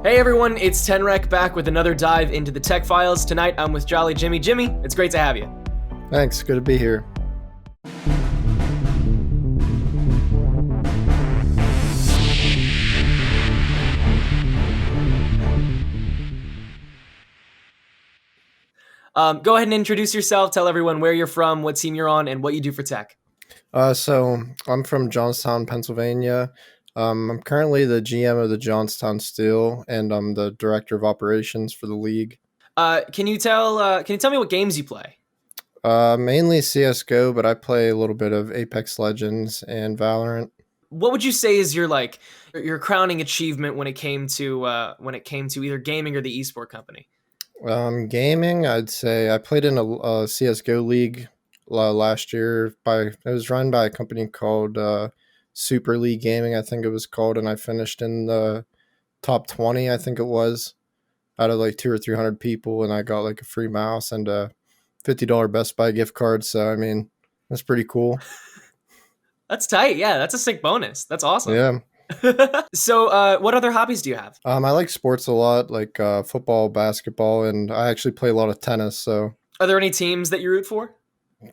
Hey everyone, it's Tenrec back with another dive into the tech files. Tonight I'm with Jolly Jimmy. Jimmy, it's great to have you. Thanks. Good to be here. Go ahead and introduce yourself. Tell everyone where you're from, what team you're on, and what you do for tech. So I'm from Johnstown, Pennsylvania. I'm currently the GM of the Johnstown Steel, and I'm the director of operations for the league. Can you tell me what games you play? Mainly CS:GO, but I play a little bit of Apex Legends and Valorant. What would you say is your crowning achievement when it came to either gaming or the esport company? Gaming, I'd say I played in a CS:GO league last year. It was run by a company called Super League Gaming, I think it was called, and I finished in the top 20, I think it was, out of like two or 300 people, and I got like a free mouse and a $50 Best Buy gift card. So I mean, that's pretty cool. That's tight. Yeah, that's a sick bonus. That's awesome. Yeah. So, what other hobbies do you have? I like sports a lot, like football, basketball, and I actually play a lot of tennis. So Are there any teams that you root for?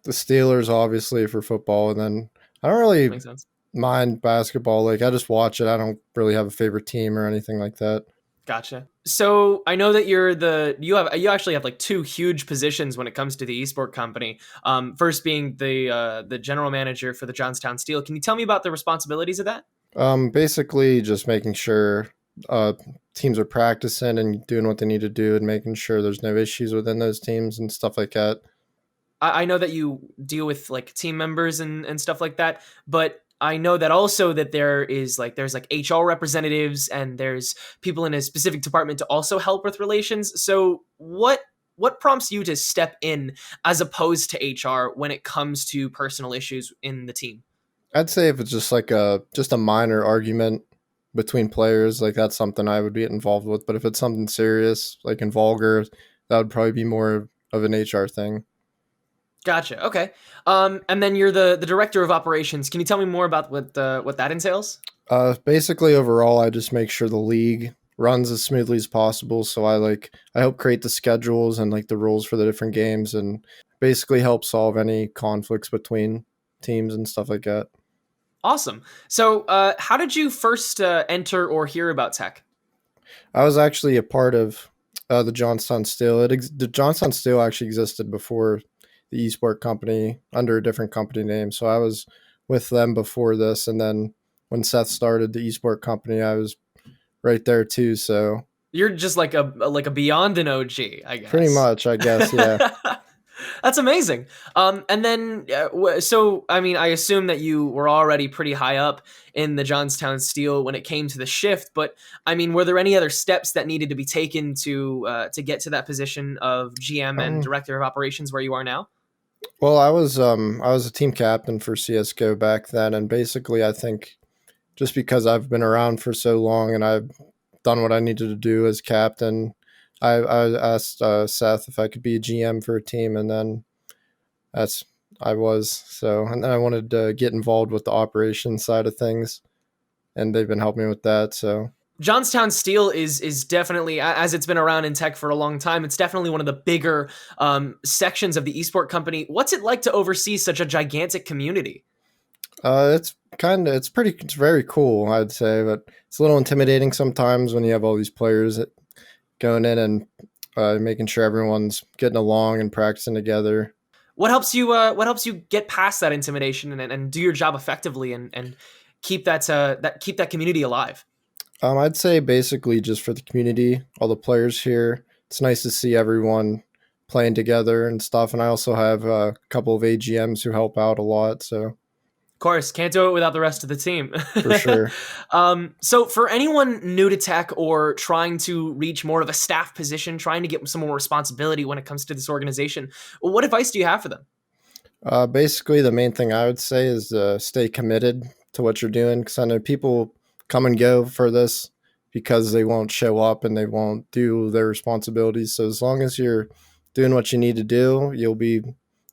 the Steelers, obviously, for football, and then I don't really Makes sense. mind basketball. Like I just watch it. I don't really have a favorite team or anything like that. Gotcha. So I know that you actually have like two huge positions when it comes to the esport company. First being the general manager for the Johnstown Steel. Can you tell me about the responsibilities of that? Basically, just making sure uh, teams are practicing and doing what they need to do, and making sure there's no issues within those teams and stuff like that. I know that you deal with like team members and stuff like that, but I know that also that there's like HR representatives and there's people in a specific department to also help with relations. So what prompts you to step in as opposed to HR when it comes to personal issues in the team? I'd say if it's just like a minor argument between players, like that's something I would be involved with. But if it's something serious, like in vulgar, that would probably be more of an HR thing. Gotcha. Okay. And then you're the director of operations. Can you tell me more about what that entails? Basically, overall, I just make sure the league runs as smoothly as possible. So I help create the schedules and like the rules for the different games, and basically help solve any conflicts between teams and stuff like that. Awesome. So, how did you first enter or hear about tech? I was actually a part of the Johnstown Steel. The Johnstown Steel actually existed before the esport company under a different company name. So I was with them before this, and then when Seth started the esport company, I was right there too. So You're just like a beyond an OG, I pretty guess. much, I guess, yeah. That's amazing. And then so I mean, I assume that you were already pretty high up in the Johnstown Steel when it came to the shift. But I mean, were there any other steps that needed to be taken to get to that position of GM and Um, director of operations where you are now? well, I was a team captain for CS:GO back then, and basically, I think just because I've been around for so long and I've done what I needed to do as captain, I asked Seth if I could be a GM for a team, and then that's I was so, and then I wanted to get involved with the operations side of things, and they've been helping me with that. So Johnstown Steel is definitely, as it's been around in tech for a long time, it's definitely one of the bigger sections of the esport company. What's it like to oversee such a gigantic community? it's very cool, I'd say, but it's a little intimidating sometimes when you have all these players going in and making sure everyone's getting along and practicing together. What helps you get past that intimidation and do your job effectively and keep that community alive? I'd say basically just for the community, all the players here. It's nice to see everyone playing together and stuff. And I also have a couple of AGMs who help out a lot. So Of course, can't do it without the rest of the team. for sure. So, for anyone new to tech or trying to reach more of a staff position, trying to get some more responsibility when it comes to this organization, what advice do you have for them? Basically, the main thing I would say is stay committed to what you're doing, because I know people come and go for this because they won't show up and they won't do their responsibilities. So as long as you're doing what you need to do, you'll be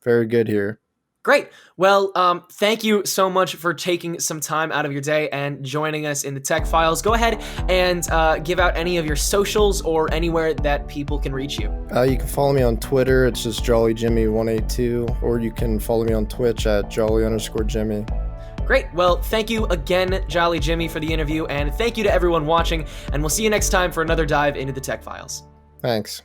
very good here. Great. Well, thank you so much for taking some time out of your day and joining us in the Tech Files. Go ahead and give out any of your socials or anywhere that people can reach you. You can follow me on Twitter. It's just JollyJimmy182, or you can follow me on Twitch at Jolly_Jimmy. Great. Well, thank you again, Jolly Jimmy, for the interview, and thank you to everyone watching, and we'll see you next time for another dive into the Tech Files. Thanks.